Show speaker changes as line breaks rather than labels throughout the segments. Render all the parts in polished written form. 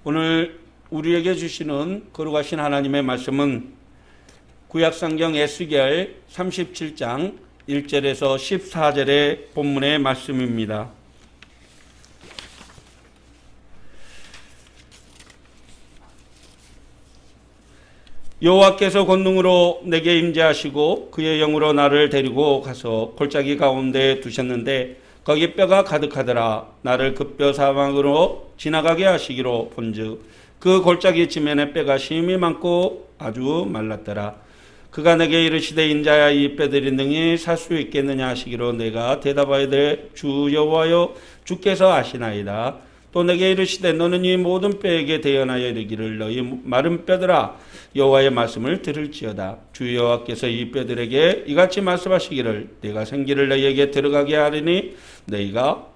오늘 우리에게 주시는 거룩하신 하나님의 말씀은 구약성경 에스겔 37장 1절에서 14절의 본문의 말씀입니다. 여호와께서 권능으로 내게 임재하시고 그의 영으로 나를 데리고 가서 골짜기 가운데 두셨는데 거기 뼈가 가득하더라. 나를 그 뼈 사방으로 지나가게 하시기로 본즉 그 골짜기 지면에 뼈가 심히 많고 아주 말랐더라. 그가 내게 이르시되 인자야 이 뼈들이 능히 살 수 있겠느냐 하시기로 내가 대답하되 주 여호와여 주께서 아시나이다. 또 내게 이르시되 너는 이 모든 뼈에게 대언하여 이르기를 너희 마른 뼈들아 여호와의 말씀을 들을지어다. 주 여호와께서 이 뼈들에게 이같이 말씀하시기를 내가 생기를 너희에게 들어가게 하리니 너희가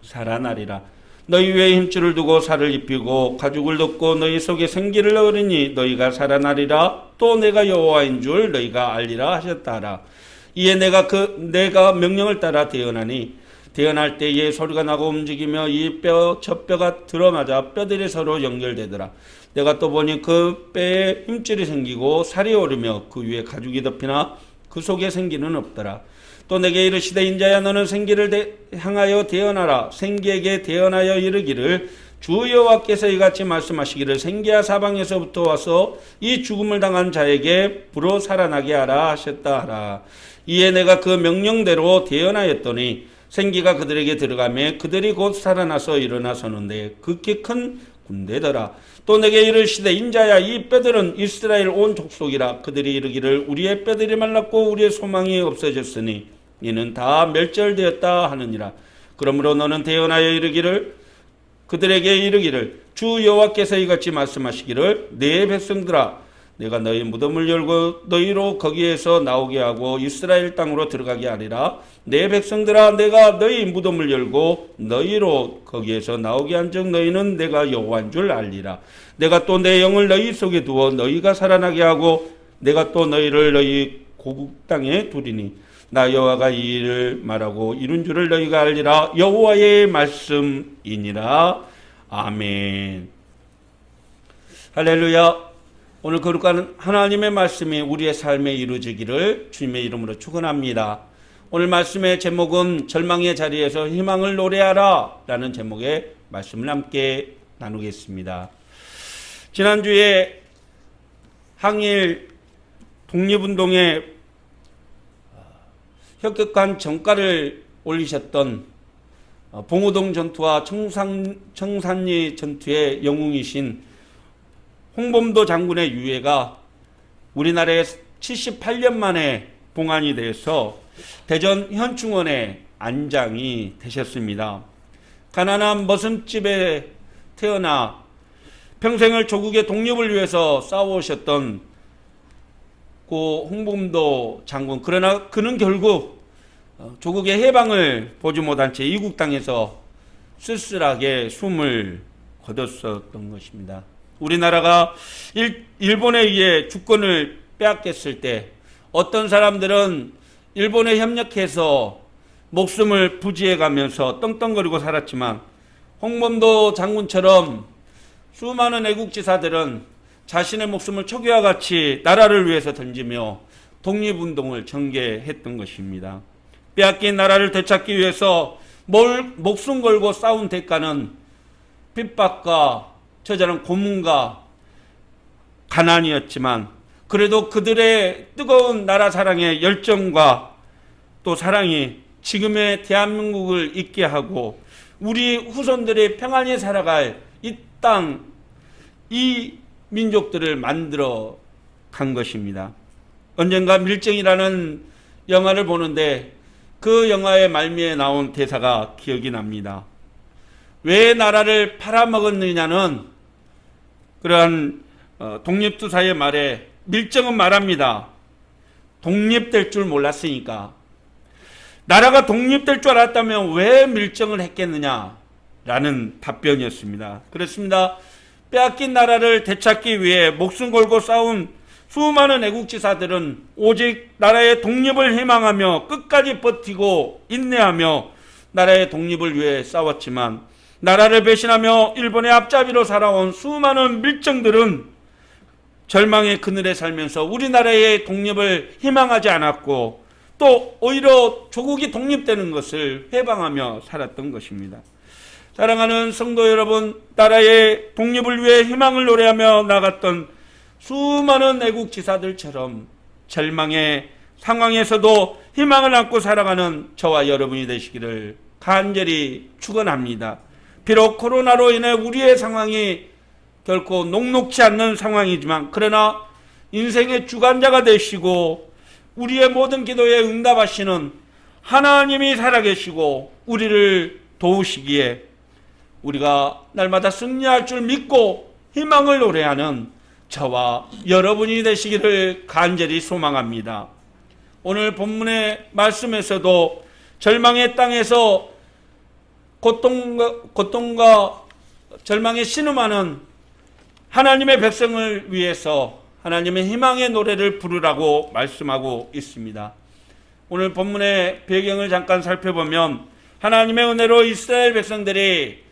살아나리라. 너희 위에 힘줄을 두고 살을 입히고 가죽을 덮고 너희 속에 생기를 넣으리니 너희가 살아나리라. 또 내가 여호와인 줄 너희가 알리라 하셨다라. 이에 내가 명령을 따라 대언하니 대언할 때에 소리가 나고 움직이며 이 뼈 저 뼈가 들어맞아 뼈들이 서로 연결되더라. 내가 또 보니 그 뼈에 힘줄이 생기고 살이 오르며 그 위에 가죽이 덮이나 그 속에 생기는 없더라. 또 내게 이르시되 인자야 너는 생기를 향하여 대언하라. 생기에게 대언하여 이르기를 주 여호와께서 이같이 말씀하시기를 생기야 사방에서부터 와서 이 죽음을 당한 자에게 불어 살아나게 하라 하셨다 하라. 이에 내가 그 명령대로 대언하였더니 생기가 그들에게 들어가매 그들이 곧 살아나서 일어나 서는데 극히 큰 군대더라. 또 내게 이르시되 인자야 이 뼈들은 이스라엘 온 족속이라. 그들이 이르기를 우리의 뼈들이 말랐고 우리의 소망이 없어졌으니 이는 다 멸절되었다 하느니라. 그러므로 너는 대언하여 이르기를 그들에게 이르기를 주 여호와께서 이같이 말씀하시기를 내 백성들아 내가 너희 무덤을 열고 너희로 거기에서 나오게 하고 이스라엘 땅으로 들어가게 하리라. 내 백성들아 내가 너희 무덤을 열고 너희로 거기에서 나오게 한즉 너희는 내가 여호와인 줄 알리라. 내가 또 내 영을 너희 속에 두어 너희가 살아나게 하고 내가 또 너희를 너희 고국 땅에 두리니 나 여호와가 이 일을 말하고 이룬 줄을 너희가 알리라. 여호와의 말씀이니라. 아멘. 할렐루야. 오늘 거룩한 하나님의 말씀이 우리의 삶에 이루어지기를 주님의 이름으로 축원합니다. 오늘 말씀의 제목은 절망의 자리에서 희망을 노래하라 라는 제목의 말씀을 함께 나누겠습니다. 지난주에 항일 독립운동에 혁혁한 전가를 올리셨던 봉오동 전투와 청산리 전투의 영웅이신 홍범도 장군의 유해가 우리나라에 78년 만에 봉안이 돼서 대전 현충원에 안장이 되셨습니다. 가난한 머슴집에 태어나 평생을 조국의 독립을 위해서 싸워오셨던 그 홍범도 장군, 그러나 그는 결국 조국의 해방을 보지 못한 채 이국 땅에서 쓸쓸하게 숨을 거뒀었던 것입니다. 우리나라가 일본에 의해 주권을 빼앗겼을 때 어떤 사람들은 일본에 협력해서 목숨을 부지해가면서 떵떵거리고 살았지만 홍범도 장군처럼 수많은 애국지사들은 자신의 목숨을 초기와 같이 나라를 위해서 던지며 독립운동을 전개했던 것입니다. 빼앗긴 나라를 되찾기 위해서 목숨 걸고 싸운 대가는 핍박과 처절한 고문과 가난이었지만 그래도 그들의 뜨거운 나라 사랑의 열정과 또 사랑이 지금의 대한민국을 있게 하고 우리 후손들이 평안히 살아갈 이 땅, 이 민족들을 만들어 간 것입니다. 언젠가 밀정이라는 영화를 보는데 그 영화의 말미에 나온 대사가 기억이 납니다. 왜 나라를 팔아먹었느냐는 그러한 독립투사의 말에 밀정은 말합니다. 독립될 줄 몰랐으니까. 나라가 독립될 줄 알았다면 왜 밀정을 했겠느냐라는 답변이었습니다. 그렇습니다. 빼앗긴 나라를 되찾기 위해 목숨 걸고 싸운 수많은 애국지사들은 오직 나라의 독립을 희망하며 끝까지 버티고 인내하며 나라의 독립을 위해 싸웠지만 나라를 배신하며 일본의 앞잡이로 살아온 수많은 밀정들은 절망의 그늘에 살면서 우리나라의 독립을 희망하지 않았고 또 오히려 조국이 독립되는 것을 회방하며 살았던 것입니다. 사랑하는 성도 여러분, 나라의 독립을 위해 희망을 노래하며 나갔던 수많은 애국지사들처럼 절망의 상황에서도 희망을 안고 살아가는 저와 여러분이 되시기를 간절히 축원합니다. 비록 코로나로 인해 우리의 상황이 결코 녹록지 않는 상황이지만 그러나 인생의 주관자가 되시고 우리의 모든 기도에 응답하시는 하나님이 살아계시고 우리를 도우시기에 우리가 날마다 승리할 줄 믿고 희망을 노래하는 저와 여러분이 되시기를 간절히 소망합니다. 오늘 본문의 말씀에서도 절망의 땅에서 고통과 절망에 신음하는 하나님의 백성을 위해서 하나님의 희망의 노래를 부르라고 말씀하고 있습니다. 오늘 본문의 배경을 잠깐 살펴보면 하나님의 은혜로 이스라엘 백성들이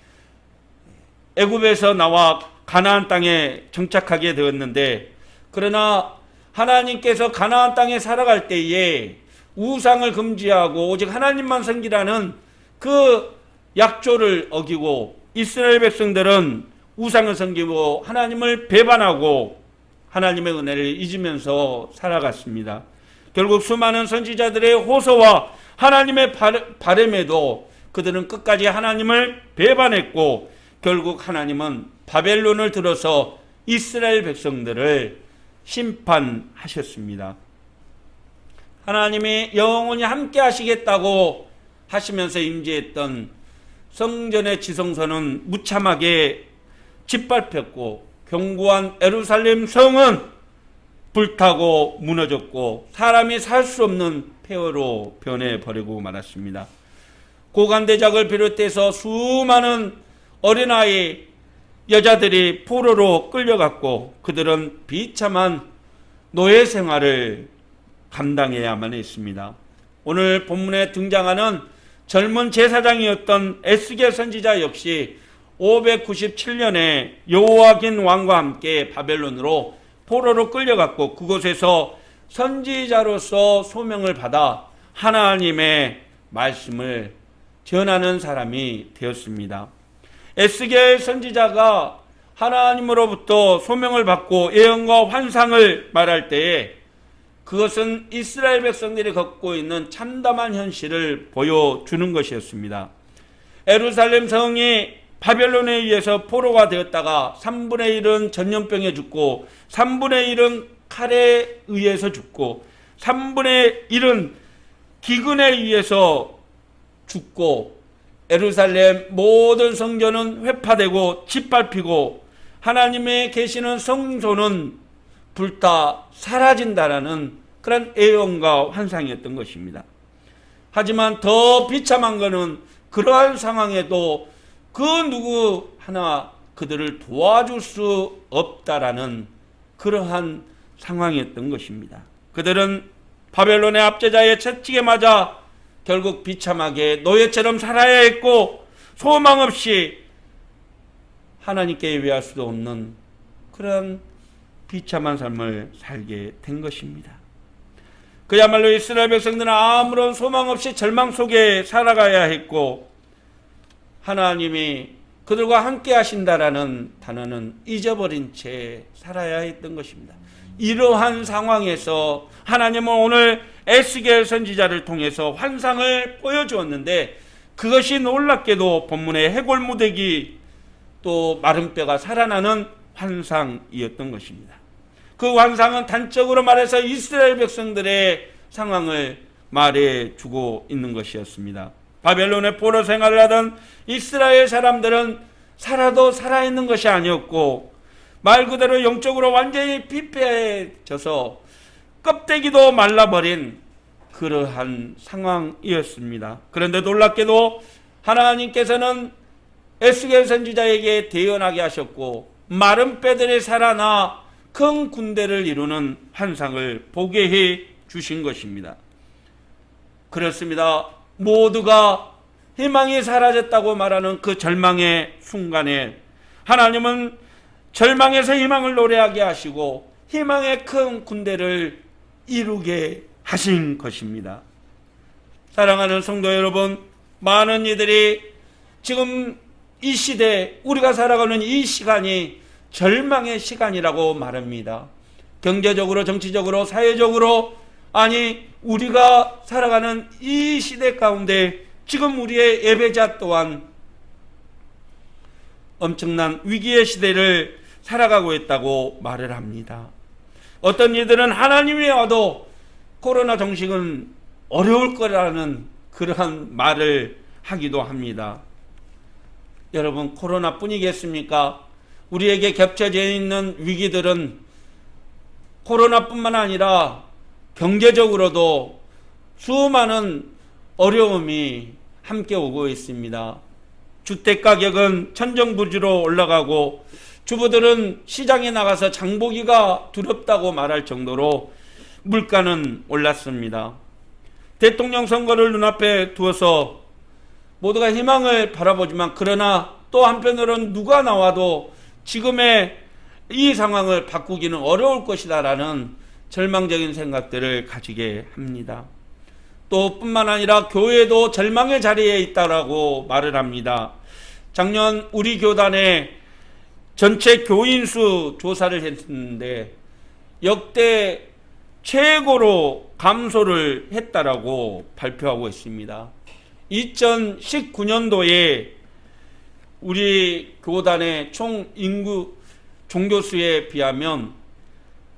애굽에서 나와 가나안 땅에 정착하게 되었는데 그러나 하나님께서 가나안 땅에 살아갈 때에 우상을 금지하고 오직 하나님만 섬기라는 그 약조를 어기고 이스라엘 백성들은 우상을 섬기고 하나님을 배반하고 하나님의 은혜를 잊으면서 살아갔습니다. 결국 수많은 선지자들의 호소와 하나님의 바램에도 그들은 끝까지 하나님을 배반했고 결국 하나님은 바벨론을 들어서 이스라엘 백성들을 심판하셨습니다. 하나님이 영원히 함께 하시겠다고 하시면서 임재했던 성전의 지성소는 무참하게 짓밟혔고 견고한 예루살렘 성은 불타고 무너졌고 사람이 살 수 없는 폐허로 변해버리고 말았습니다. 고관대작을 비롯해서 수많은 어린아이 여자들이 포로로 끌려갔고 그들은 비참한 노예 생활을 감당해야만 했습니다. 오늘 본문에 등장하는 젊은 제사장이었던 에스겔 선지자 역시 597년에 여호야긴 왕과 함께 바벨론으로 포로로 끌려갔고 그곳에서 선지자로서 소명을 받아 하나님의 말씀을 전하는 사람이 되었습니다. 에스겔 선지자가 하나님으로부터 소명을 받고 예언과 환상을 말할 때에 그것은 이스라엘 백성들이 겪고 있는 참담한 현실을 보여주는 것이었습니다. 예루살렘 성이 바벨론에 의해서 포로가 되었다가 3분의 1은 전염병에 죽고 3분의 1은 칼에 의해서 죽고 3분의 1은 기근에 의해서 죽고 예루살렘 모든 성전은 회파되고 짓밟히고 하나님의 계시는 성소는 불타 사라진다라는 그런 예언과 환상이었던 것입니다. 하지만 더 비참한 것은 그러한 상황에도 그 누구 하나 그들을 도와줄 수 없다라는 그러한 상황이었던 것입니다. 그들은 바벨론의 압제자의 채찍에 맞아 결국 비참하게 노예처럼 살아야 했고 소망 없이 하나님께 예배할 수도 없는 그런 비참한 삶을 살게 된 것입니다. 그야말로 이스라엘 백성들은 아무런 소망 없이 절망 속에 살아가야 했고 하나님이 그들과 함께 하신다라는 단어는 잊어버린 채 살아야 했던 것입니다. 이러한 상황에서 하나님은 오늘 에스겔 선지자를 통해서 환상을 보여주었는데 그것이 놀랍게도 본문의 해골무대기 또 마른 뼈가 살아나는 환상이었던 것입니다. 그 환상은 단적으로 말해서 이스라엘 백성들의 상황을 말해주고 있는 것이었습니다. 바벨론의 포로 생활을 하던 이스라엘 사람들은 살아도 살아있는 것이 아니었고 말 그대로 영적으로 완전히 피폐해져서 껍데기도 말라버린 그러한 상황이었습니다. 그런데 놀랍게도 하나님께서는 에스겔 선지자에게 대언하게 하셨고 마른 뼈들이 살아나 큰 군대를 이루는 환상을 보게 해 주신 것입니다. 그렇습니다. 모두가 희망이 사라졌다고 말하는 그 절망의 순간에 하나님은 절망에서 희망을 노래하게 하시고 희망의 큰 군대를 이루게 하신 것입니다. 사랑하는 성도 여러분, 많은 이들이 지금 이 시대, 우리가 살아가는 이 시간이 절망의 시간이라고 말합니다. 경제적으로, 정치적으로, 사회적으로, 아니 우리가 살아가는 이 시대 가운데 지금 우리의 예배자 또한 엄청난 위기의 시대를 살아가고 있다고 말을 합니다. 어떤 이들은 하나님이 와도 코로나 종식은 어려울 거라는 그러한 말을 하기도 합니다. 여러분, 코로나뿐이겠습니까? 우리에게 겹쳐져 있는 위기들은 코로나뿐만 아니라 경제적으로도 수많은 어려움이 함께 오고 있습니다. 주택 가격은 천정부지로 올라가고 주부들은 시장에 나가서 장보기가 두렵다고 말할 정도로 물가는 올랐습니다. 대통령 선거를 눈앞에 두어서 모두가 희망을 바라보지만 그러나 또 한편으로는 누가 나와도 지금의 이 상황을 바꾸기는 어려울 것이다라는 절망적인 생각들을 가지게 합니다. 또 뿐만 아니라 교회도 절망의 자리에 있다라고 말을 합니다. 작년 우리 교단의 전체 교인 수 조사를 했는데 역대 최고로 감소를 했다라고 발표하고 있습니다. 2019년도에 우리 교단의 총 인구 종교수에 비하면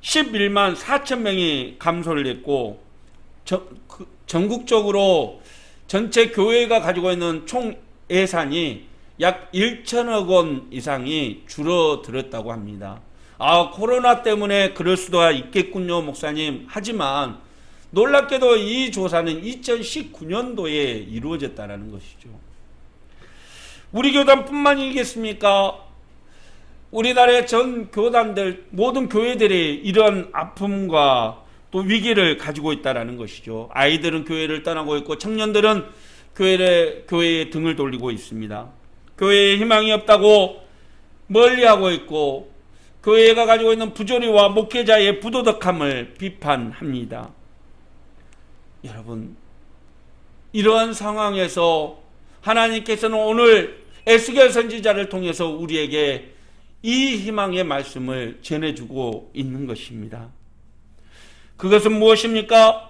11만 4천 명이 감소를 했고 전국적으로 전체 교회가 가지고 있는 총 예산이 약 1천억 원 이상이 줄어들었다고 합니다. 코로나 때문에 그럴 수도 있겠군요, 목사님. 하지만 놀랍게도 이 조사는 2019년도에 이루어졌다는 것이죠. 우리 교단뿐만이겠습니까? 우리나라의 전 교단들, 모든 교회들이 이런 아픔과 또 위기를 가지고 있다는 것이죠. 아이들은 교회를 떠나고 있고 청년들은 교회에 등을 돌리고 있습니다. 교회에 희망이 없다고 멀리하고 있고 교회가 가지고 있는 부조리와 목회자의 부도덕함을 비판합니다. 여러분, 이러한 상황에서 하나님께서는 오늘 에스겔 선지자를 통해서 우리에게 이 희망의 말씀을 전해주고 있는 것입니다. 그것은 무엇입니까?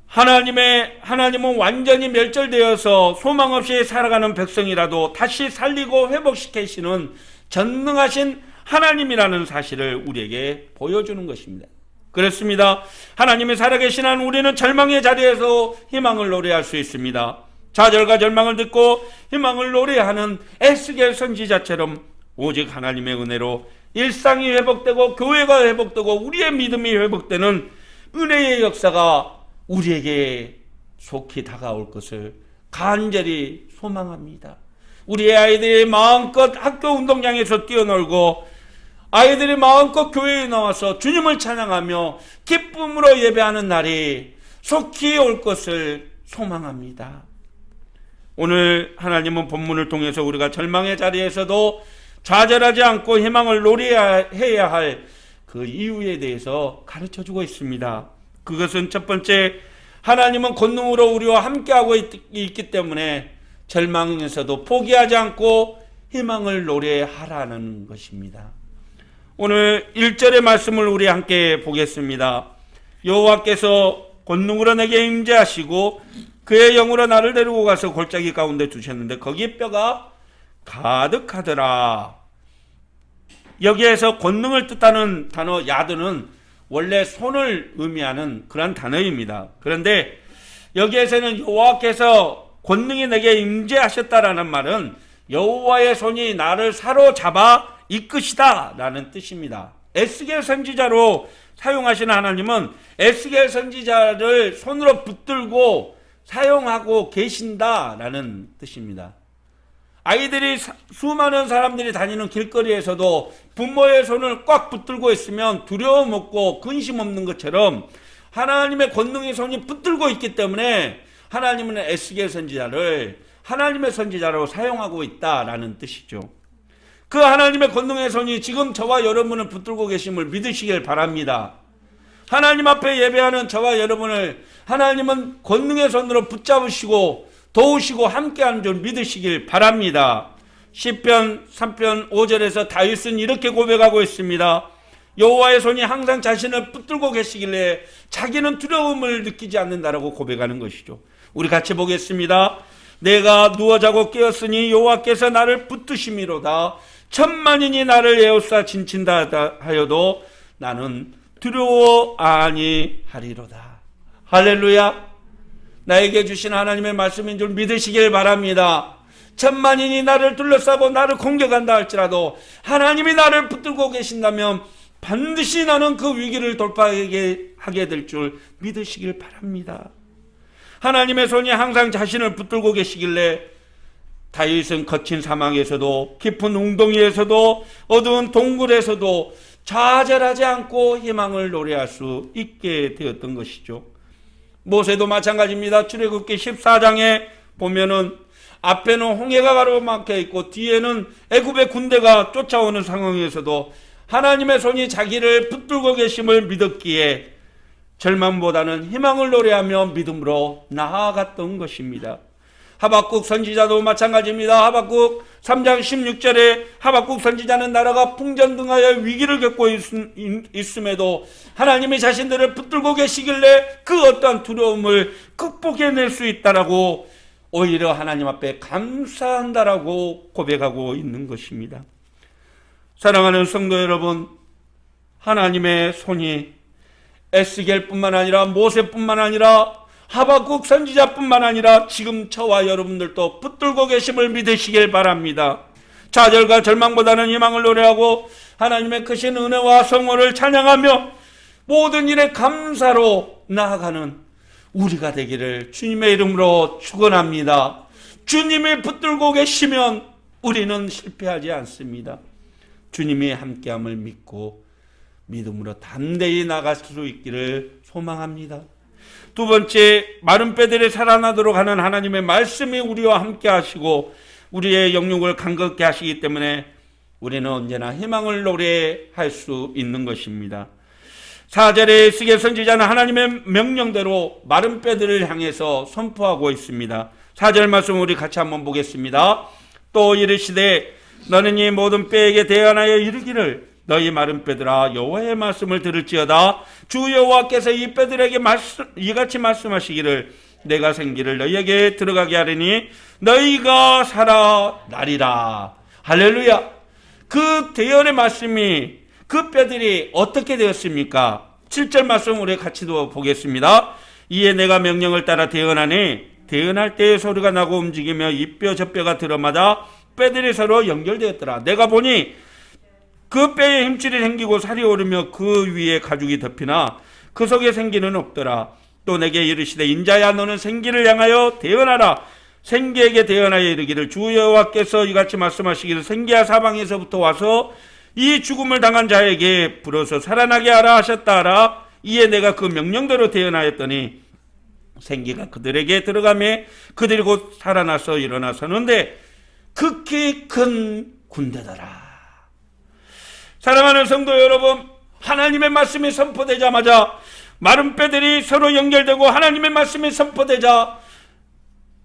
하나님은 완전히 멸절되어서 소망 없이 살아가는 백성이라도 다시 살리고 회복시키시는 전능하신 하나님이라는 사실을 우리에게 보여주는 것입니다. 그렇습니다. 하나님이 살아계신 한 우리는 절망의 자리에서 희망을 노래할 수 있습니다. 좌절과 절망을 듣고 희망을 노래하는 에스겔 선지자처럼 오직 하나님의 은혜로 일상이 회복되고 교회가 회복되고 우리의 믿음이 회복되는 은혜의 역사가 우리에게 속히 다가올 것을 간절히 소망합니다. 우리의 아이들이 마음껏 학교 운동장에서 뛰어놀고 아이들이 마음껏 교회에 나와서 주님을 찬양하며 기쁨으로 예배하는 날이 속히 올 것을 소망합니다. 오늘 하나님은 본문을 통해서 우리가 절망의 자리에서도 좌절하지 않고 희망을 노래해야 할 그 이유에 대해서 가르쳐주고 있습니다. 그것은 첫 번째, 하나님은 권능으로 우리와 함께하고 있기 때문에 절망에서도 포기하지 않고 희망을 노래하라는 것입니다. 오늘 1절의 말씀을 우리 함께 보겠습니다. 여호와께서 권능으로 내게 임재하시고 그의 영으로 나를 데리고 가서 골짜기 가운데 두셨는데 거기 뼈가 가득하더라. 여기에서 권능을 뜻하는 단어 야드는 원래 손을 의미하는 그런 단어입니다. 그런데 여기에서는 여호와께서 권능이 내게 임재하셨다라는 말은 여호와의 손이 나를 사로잡아 이끄시다 라는 뜻입니다. 에스겔 선지자로 사용하시는 하나님은 에스겔 선지자를 손으로 붙들고 사용하고 계신다라는 뜻입니다. 아이들이 수많은 사람들이 다니는 길거리에서도 부모의 손을 꽉 붙들고 있으면 두려움 없고 근심 없는 것처럼 하나님의 권능의 손이 붙들고 있기 때문에 하나님은 에스겔 선지자를 하나님의 선지자로 사용하고 있다라는 뜻이죠. 그 하나님의 권능의 손이 지금 저와 여러분을 붙들고 계심을 믿으시길 바랍니다. 하나님 앞에 예배하는 저와 여러분을 하나님은 권능의 손으로 붙잡으시고 도우시고 함께하는 줄 믿으시길 바랍니다. 시편 3편 5절에서 다윗은 이렇게 고백하고 있습니다. 여호와의 손이 항상 자신을 붙들고 계시길래 자기는 두려움을 느끼지 않는다라고 고백하는 것이죠. 우리 같이 보겠습니다. 내가 누워 자고 깨었으니 여호와께서 나를 붙드심이로다. 천만인이 나를 에워싸 진친다 하여도 나는 두려워 아니하리로다. 할렐루야. 나에게 주신 하나님의 말씀인 줄 믿으시길 바랍니다. 천만인이 나를 둘러싸고 나를 공격한다 할지라도 하나님이 나를 붙들고 계신다면 반드시 나는 그 위기를 돌파하게 하게 될 줄 믿으시길 바랍니다. 하나님의 손이 항상 자신을 붙들고 계시길래 다윗은 거친 사막에서도 깊은 웅덩이에서도 어두운 동굴에서도 좌절하지 않고 희망을 노래할 수 있게 되었던 것이죠. 모세도 마찬가지입니다. 출애굽기 14장에 보면은 앞에는 홍해가 가로막혀 있고 뒤에는 애굽의 군대가 쫓아오는 상황에서도 하나님의 손이 자기를 붙들고 계심을 믿었기에 절망보다는 희망을 노래하며 믿음으로 나아갔던 것입니다. 하박국 선지자도 마찬가지입니다. 하박국 3장 16절에 하박국 선지자는 나라가 풍전등하여 위기를 겪고 있음에도 하나님이 자신들을 붙들고 계시길래 그 어떠한 두려움을 극복해낼 수 있다라고 오히려 하나님 앞에 감사한다라고 고백하고 있는 것입니다. 사랑하는 성도 여러분, 하나님의 손이 에스겔뿐만 아니라 모세뿐만 아니라 하박국 선지자뿐만 아니라 지금 저와 여러분들도 붙들고 계심을 믿으시길 바랍니다. 좌절과 절망보다는 희망을 노래하고 하나님의 크신 은혜와 성호를 찬양하며 모든 일에 감사로 나아가는 우리가 되기를 주님의 이름으로 축원합니다. 주님이 붙들고 계시면 우리는 실패하지 않습니다. 주님이 함께함을 믿고 믿음으로 담대히 나갈 수 있기를 소망합니다. 두 번째, 마른 뼈들이 살아나도록 하는 하나님의 말씀이 우리와 함께 하시고 우리의 영육을 간극게 하시기 때문에 우리는 언제나 희망을 노래할 수 있는 것입니다. 4절에 에스겔 선지자는 하나님의 명령대로 마른 뼈들을 향해서 선포하고 있습니다. 4절 말씀 우리 같이 한번 보겠습니다. 또 이르시되 너는 이 모든 뼈에게 대언하여 이르기를 너희 마른 뼈들아 여호와의 말씀을 들을지어다. 주 여호와께서 이 뼈들에게 이같이 말씀하시기를 내가 생기를 너희에게 들어가게 하리니 너희가 살아나리라. 할렐루야. 그 대언의 말씀이 그 뼈들이 어떻게 되었습니까? 7절 말씀 우리 같이 보겠습니다. 이에 내가 명령을 따라 대언하니 대언할 때의 소리가 나고 움직이며 이 뼈 저 뼈가 들어맞아 뼈들이 서로 연결되었더라. 내가 보니 그 뼈에 힘줄이 생기고 살이 오르며 그 위에 가죽이 덮이나 그 속에 생기는 없더라. 또 내게 이르시되 인자야 너는 생기를 향하여 대언하라. 생기에게 대언하여 이르기를 주 여호와께서 이같이 말씀하시기를 생기야 사방에서부터 와서 이 죽음을 당한 자에게 불어서 살아나게 하라 하셨다 하라. 이에 내가 그 명령대로 대언하였더니 생기가 그들에게 들어가매 그들이 곧 살아나서 일어나 서는데 극히 큰 군대더라. 사랑하는 성도 여러분, 하나님의 말씀이 선포되자마자 마른 뼈들이 서로 연결되고 하나님의 말씀이 선포되자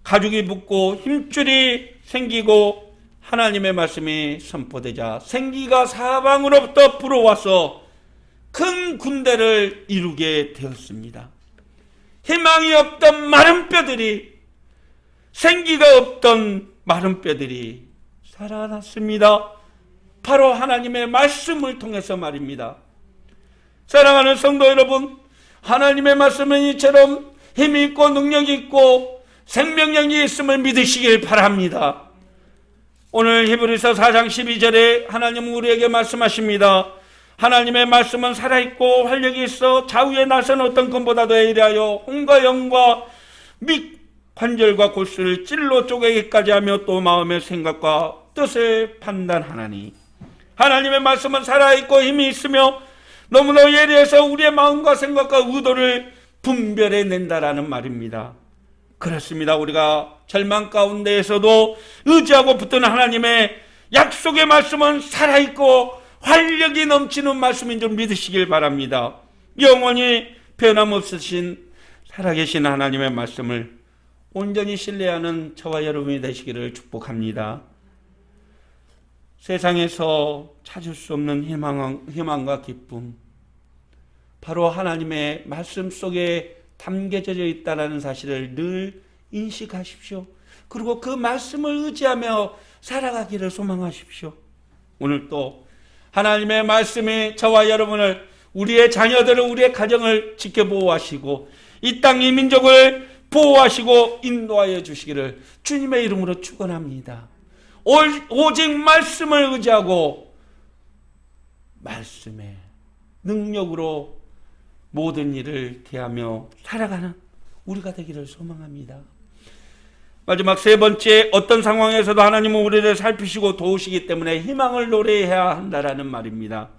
가죽이 붙고 힘줄이 생기고 하나님의 말씀이 선포되자 생기가 사방으로부터 불어와서 큰 군대를 이루게 되었습니다. 희망이 없던 마른 뼈들이, 생기가 없던 마른 뼈들이 살아났습니다. 바로 하나님의 말씀을 통해서 말입니다. 사랑하는 성도 여러분, 하나님의 말씀은 이처럼 힘이 있고 능력이 있고 생명력이 있음을 믿으시길 바랍니다. 오늘 히브리서 4장 12절에 하나님은 우리에게 말씀하십니다. 하나님의 말씀은 살아있고 활력이 있어 좌우에 나선 어떤 것보다도 예리하여 혼과 영과 및 관절과 골수를 찔러 쪼개기까지 하며 또 마음의 생각과 뜻을 판단하나니. 하나님의 말씀은 살아있고 힘이 있으며 너무나 예리해서 우리의 마음과 생각과 의도를 분별해낸다라는 말입니다. 그렇습니다. 우리가 절망 가운데에서도 의지하고 붙드는 하나님의 약속의 말씀은 살아있고 활력이 넘치는 말씀인 줄 믿으시길 바랍니다. 영원히 변함없으신 살아계신 하나님의 말씀을 온전히 신뢰하는 저와 여러분이 되시기를 축복합니다. 세상에서 찾을 수 없는 희망과 기쁨, 바로 하나님의 말씀 속에 담겨져 있다는 사실을 늘 인식하십시오. 그리고 그 말씀을 의지하며 살아가기를 소망하십시오. 오늘 또 하나님의 말씀이 저와 여러분을, 우리의 자녀들을, 우리의 가정을 지켜보호하시고 이 땅 이 민족을 보호하시고 인도하여 주시기를 주님의 이름으로 축원합니다. 오직 말씀을 의지하고 말씀의 능력으로 모든 일을 대하며 살아가는 우리가 되기를 소망합니다. 마지막 세 번째, 어떤 상황에서도 하나님은 우리를 살피시고 도우시기 때문에 희망을 노래해야 한다라는 말입니다.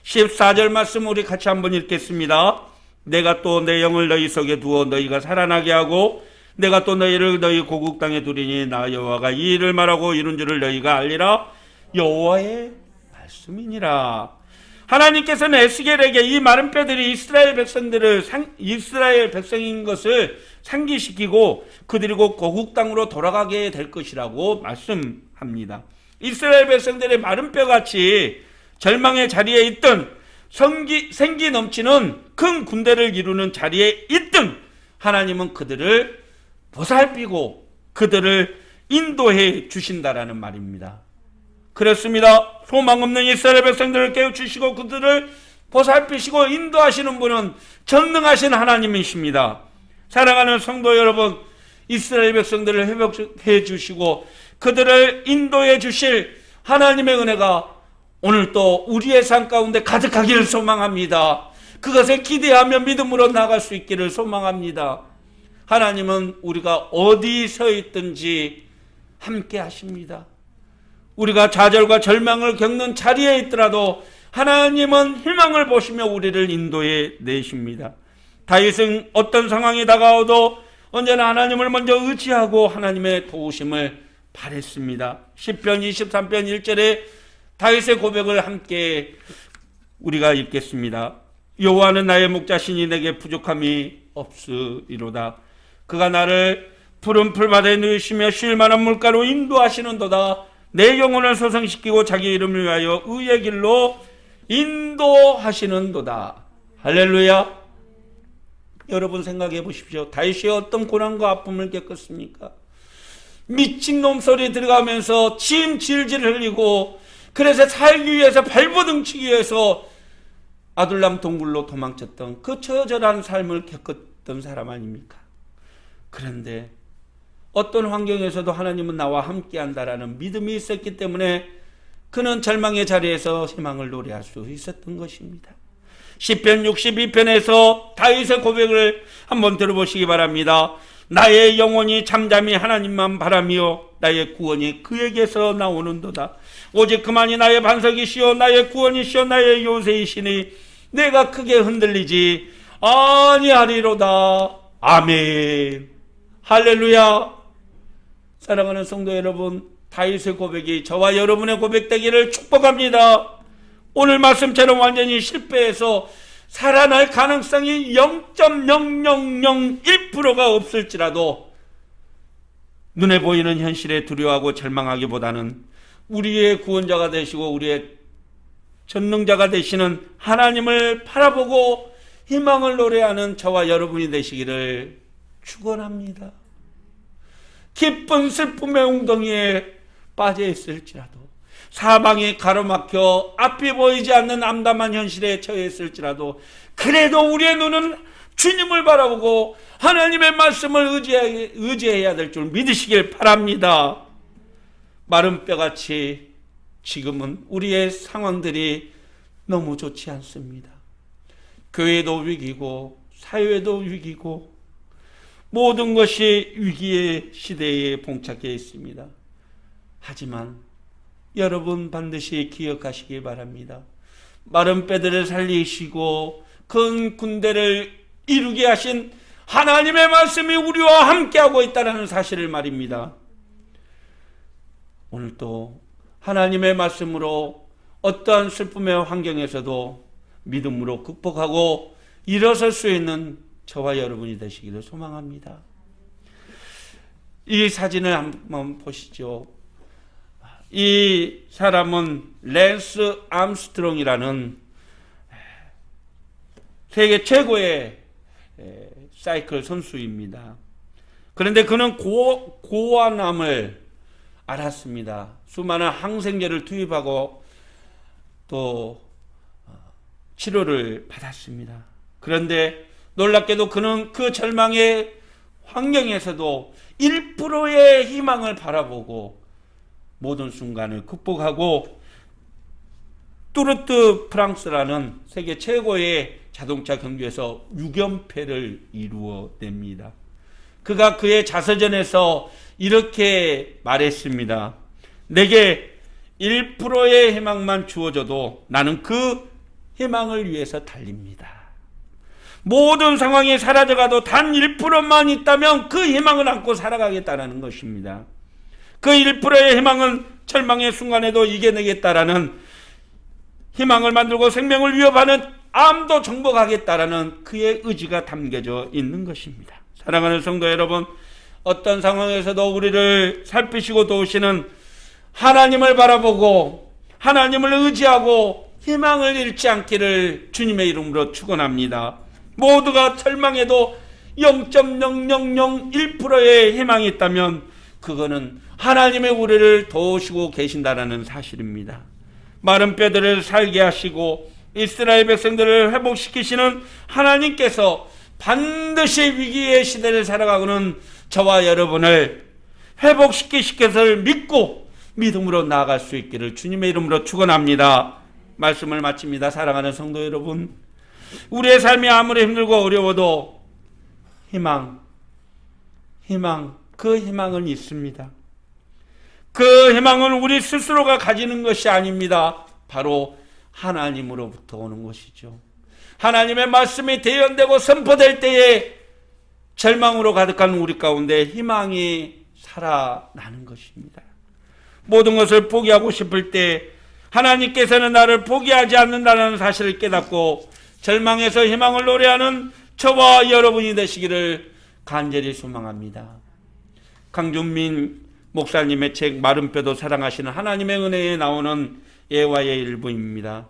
14절 말씀 우리 같이 한번 읽겠습니다. 내가 또 내 영을 너희 속에 두어 너희가 살아나게 하고 내가 또 너희를 너희 고국 땅에 두리니 나 여호와가 이 일을 말하고 이룬 줄을 너희가 알리라. 여호와의 말씀이니라. 하나님께서는 에스겔에게 이 마른 뼈들이 이스라엘 백성인 것을 상기시키고 그들이 곧 고국 땅으로 돌아가게 될 것이라고 말씀합니다. 이스라엘 백성들의 마른 뼈같이 절망의 자리에 있던 생기 넘치는 큰 군대를 이루는 자리에 있던 하나님은 그들을 보살피고 그들을 인도해 주신다라는 말입니다. 그렇습니다. 소망 없는 이스라엘 백성들을 깨우치시고 그들을 보살피시고 인도하시는 분은 전능하신 하나님이십니다. 사랑하는 성도 여러분, 이스라엘 백성들을 회복해 주시고 그들을 인도해 주실 하나님의 은혜가 오늘 또 우리의 삶 가운데 가득하기를 소망합니다. 그것에 기대하며 믿음으로 나갈 수 있기를 소망합니다. 하나님은 우리가 어디 서 있든지 함께 하십니다. 우리가 좌절과 절망을 겪는 자리에 있더라도 하나님은 희망을 보시며 우리를 인도해 내십니다. 다윗은 어떤 상황이 다가와도 언제나 하나님을 먼저 의지하고 하나님의 도우심을 바랬습니다. 시편 23편 1절에 다윗의 고백을 함께 우리가 읽겠습니다. 여호와는 나의 목자시니 내게 부족함이 없으리로다. 그가 나를 푸른 풀밭에 누이시며 쉴 만한 물가로 인도하시는도다. 내 영혼을 소성시키고 자기 이름을 위하여 의의 길로 인도하시는도다. 할렐루야. 여러분 생각해 보십시오. 다윗이 어떤 고난과 아픔을 겪었습니까? 미친놈 소리 들어가면서 침 질질 흘리고 그래서 살기 위해서 발버둥치기 위해서 아둘람 동굴로 도망쳤던 그 처절한 삶을 겪었던 사람 아닙니까? 그런데 어떤 환경에서도 하나님은 나와 함께한다라는 믿음이 있었기 때문에 그는 절망의 자리에서 희망을 노래할 수 있었던 것입니다. 시편 62편에서 다윗의 고백을 한번 들어보시기 바랍니다. 나의 영혼이 잠잠히 하나님만 바라며 나의 구원이 그에게서 나오는도다. 오직 그만이 나의 반석이시오 나의 구원이시오 나의 요새이시니 내가 크게 흔들리지 아니하리로다. 아멘. 할렐루야. 사랑하는 성도 여러분, 다윗의 고백이 저와 여러분의 고백되기를 축복합니다. 오늘 말씀처럼 완전히 실패해서 살아날 가능성이 0.0001%가 없을지라도 눈에 보이는 현실에 두려워하고 절망하기보다는 우리의 구원자가 되시고 우리의 전능자가 되시는 하나님을 바라보고 희망을 노래하는 저와 여러분이 되시기를 축원합니다. 기쁜 슬픔의 웅덩이에 빠져 있을지라도, 사방이 가로막혀 앞이 보이지 않는 암담한 현실에 처해 있을지라도, 그래도 우리의 눈은 주님을 바라보고 하나님의 말씀을 의지해야 될 줄 믿으시길 바랍니다. 마른 뼈같이 지금은 우리의 상황들이 너무 좋지 않습니다. 교회도 위기고 사회도 위기고 모든 것이 위기의 시대에 봉착해 있습니다. 하지만 여러분 반드시 기억하시기 바랍니다. 마른 뼈들을 살리시고 큰 군대를 이루게 하신 하나님의 말씀이 우리와 함께하고 있다는 사실을 말입니다. 오늘도 하나님의 말씀으로 어떠한 슬픔의 환경에서도 믿음으로 극복하고 일어설 수 있는 저와 여러분이 되시기를 소망합니다. 이 사진을 한번 보시죠. 이 사람은 랜스 암스트롱이라는 세계 최고의 사이클 선수입니다. 그런데 그는 고환암을 앓았습니다. 수많은 항생제를 투입하고 또 치료를 받았습니다. 그런데 놀랍게도 그는 그 절망의 환경에서도 1%의 희망을 바라보고 모든 순간을 극복하고 뚜르트 프랑스라는 세계 최고의 자동차 경주에서 6연패를 이루어냅니다. 그가 그의 자서전에서 이렇게 말했습니다. 내게 1%의 희망만 주어져도 나는 그 희망을 위해서 달립니다. 모든 상황이 사라져가도 단 1%만 있다면 그 희망을 안고 살아가겠다는 것입니다. 그 1%의 희망은 절망의 순간에도 이겨내겠다라는 희망을 만들고 생명을 위협하는 암도 정복하겠다라는 그의 의지가 담겨져 있는 것입니다. 사랑하는 성도 여러분, 어떤 상황에서도 우리를 살피시고 도우시는 하나님을 바라보고 하나님을 의지하고 희망을 잃지 않기를 주님의 이름으로 축원합니다. 모두가 절망해도 0.0001%의 희망이 있다면 그거는 하나님의 우리를 도우시고 계신다는 사실입니다. 마른 뼈들을 살게 하시고 이스라엘 백성들을 회복시키시는 하나님께서 반드시 위기의 시대를 살아가고는 저와 여러분을 회복시키실 것을 믿고 믿음으로 나아갈 수 있기를 주님의 이름으로 축원합니다. 말씀을 마칩니다. 사랑하는 성도 여러분, 우리의 삶이 아무리 힘들고 어려워도 그 희망은 있습니다. 그 희망은 우리 스스로가 가지는 것이 아닙니다. 바로 하나님으로부터 오는 것이죠. 하나님의 말씀이 대언되고 선포될 때에 절망으로 가득한 우리 가운데 희망이 살아나는 것입니다. 모든 것을 포기하고 싶을 때 하나님께서는 나를 포기하지 않는다는 사실을 깨닫고 절망에서 희망을 노래하는 저와 여러분이 되시기를 간절히 소망합니다. 강준민 목사님의 책 마른 뼈도 사랑하시는 하나님의 은혜에 나오는 예화의 일부입니다.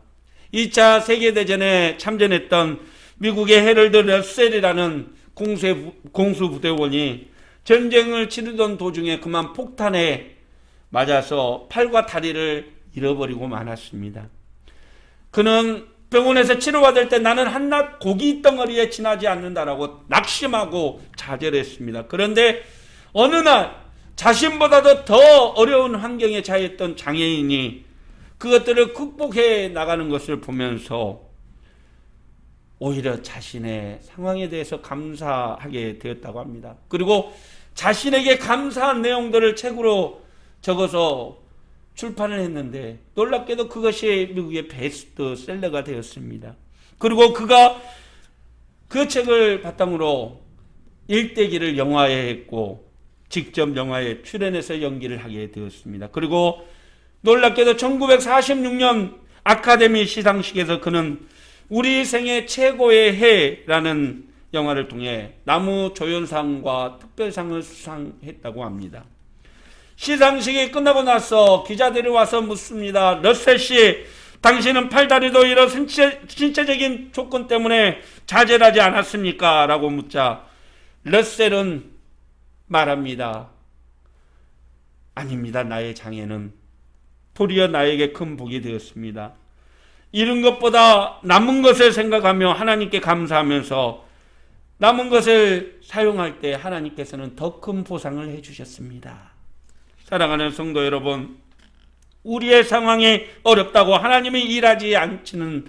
2차 세계대전에 참전했던 미국의 헤럴드 러셀이라는 공수부대원이 전쟁을 치르던 도중에 그만 폭탄에 맞아서 팔과 다리를 잃어버리고 말았습니다. 그는 병원에서 치료받을 때 나는 한낱 고기 덩어리에 지나지 않는다라고 낙심하고 좌절했습니다. 그런데 어느 날 자신보다도 더 어려운 환경에 처했던 장애인이 그것들을 극복해 나가는 것을 보면서 오히려 자신의 상황에 대해서 감사하게 되었다고 합니다. 그리고 자신에게 감사한 내용들을 책으로 적어서 출판을 했는데 놀랍게도 그것이 미국의 베스트셀러가 되었습니다. 그리고 그가 그 책을 바탕으로 일대기를 영화화했고 직접 영화에 출연해서 연기를 하게 되었습니다. 그리고 놀랍게도 1946년 아카데미 시상식에서 그는 우리 생애 최고의 해라는 영화를 통해 나무조연상과 특별상을 수상했다고 합니다. 시상식이 끝나고 나서 기자들이 와서 묻습니다. 러셀 씨, 당신은 팔다리도 잃어 신체적인 조건 때문에 좌절하지 않았습니까? 라고 묻자 러셀은 말합니다. 아닙니다. 나의 장애는 도리어 나에게 큰 복이 되었습니다. 잃은 것보다 남은 것을 생각하며 하나님께 감사하면서 남은 것을 사용할 때 하나님께서는 더 큰 보상을 해주셨습니다. 사랑하는 성도 여러분, 우리의 상황이 어렵다고 하나님이 일하지 않지는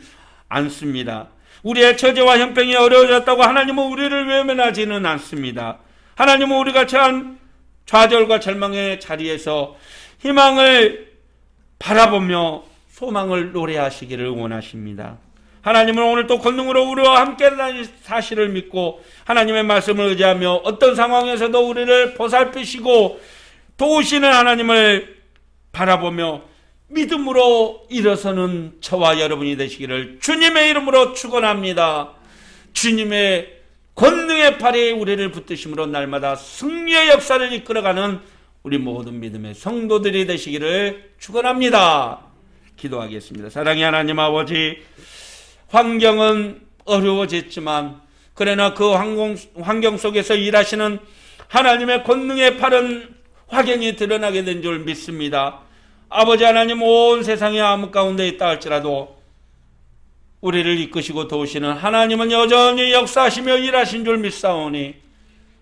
않습니다. 우리의 처지와 형편이 어려워졌다고 하나님은 우리를 외면하지는 않습니다. 하나님은 우리가 처한 좌절과 절망의 자리에서 희망을 바라보며 소망을 노래하시기를 원하십니다. 하나님은 오늘 또 권능으로 우리와 함께 하는 사실을 믿고 하나님의 말씀을 의지하며 어떤 상황에서도 우리를 보살피시고 도우시는 하나님을 바라보며 믿음으로 일어서는 저와 여러분이 되시기를 주님의 이름으로 축원합니다. 주님의 권능의 팔이 우리를 붙드심으로 날마다 승리의 역사를 이끌어가는 우리 모든 믿음의 성도들이 되시기를 축원합니다. 기도하겠습니다. 사랑의 하나님 아버지, 환경은 어려워졌지만 그러나 그 환경 속에서 일하시는 하나님의 권능의 팔은 확연히 드러나게 된 줄 믿습니다. 아버지 하나님, 온 세상의 암흑 가운데 있다 할지라도 우리를 이끄시고 도우시는 하나님은 여전히 역사하시며 일하신 줄 믿사오니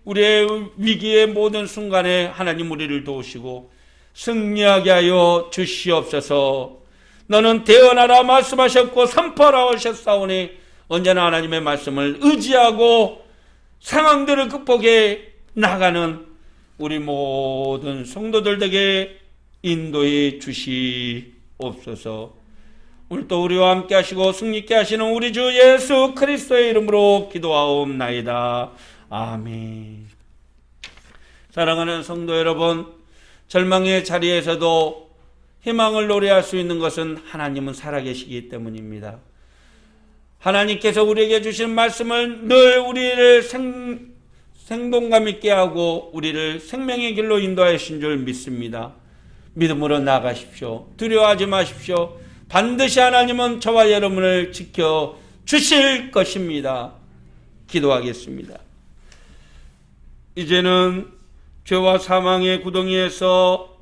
우리의 위기의 모든 순간에 하나님 우리를 도우시고 승리하게 하여 주시옵소서. 너는 태어나라 말씀하셨고 선포하라 하셨사오니 언제나 하나님의 말씀을 의지하고 상황들을 극복해 나가는 우리 모든 성도들 에게 인도해 주시옵소서. 오늘 또 우리와 함께 하시고 승리케 하시는 우리 주 예수 그리스도의 이름으로 기도하옵나이다. 아멘. 사랑하는 성도 여러분, 절망의 자리에서도 희망을 노래할 수 있는 것은 하나님은 살아계시기 때문입니다. 하나님께서 우리에게 주신 말씀을 늘 우리를 생동감 있게 하고 우리를 생명의 길로 인도하신 줄 믿습니다. 믿음으로 나가십시오. 두려워하지 마십시오. 반드시 하나님은 저와 여러분을 지켜 주실 것입니다. 기도하겠습니다. 이제는 죄와 사망의 구덩이에서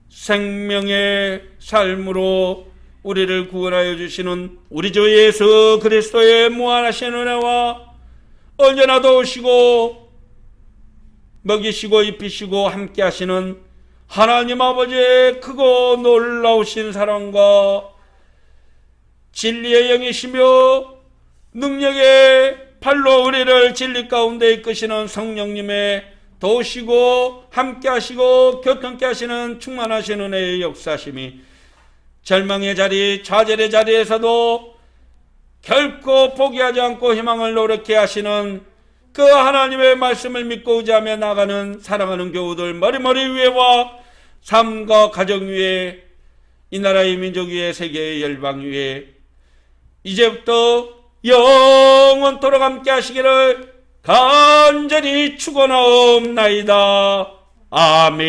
생명의 삶으로 우리를 구원하여 주시는 우리 주 예수 그리스도의 무한하신 은혜와 언제나 도우시고 먹이시고 입히시고 함께 하시는 하나님 아버지의 크고 놀라우신 사랑과 진리의 영이시며 능력의 팔로 우리를 진리 가운데 이끄시는 성령님의 도우시고 함께 하시고 교통케 하시는 충만하신 은혜의 역사심이 절망의 자리, 좌절의 자리에서도 결코 포기하지 않고 희망을 노력케 하시는 그 하나님의 말씀을 믿고 의지하며 나가는 사랑하는 교우들 머리머리 위에와 삶과 가정 위에 이 나라의 민족 위에 세계의 열방 위에 이제부터 영원토록 함께 하시기를 간절히 축원하옵나이다. 아멘.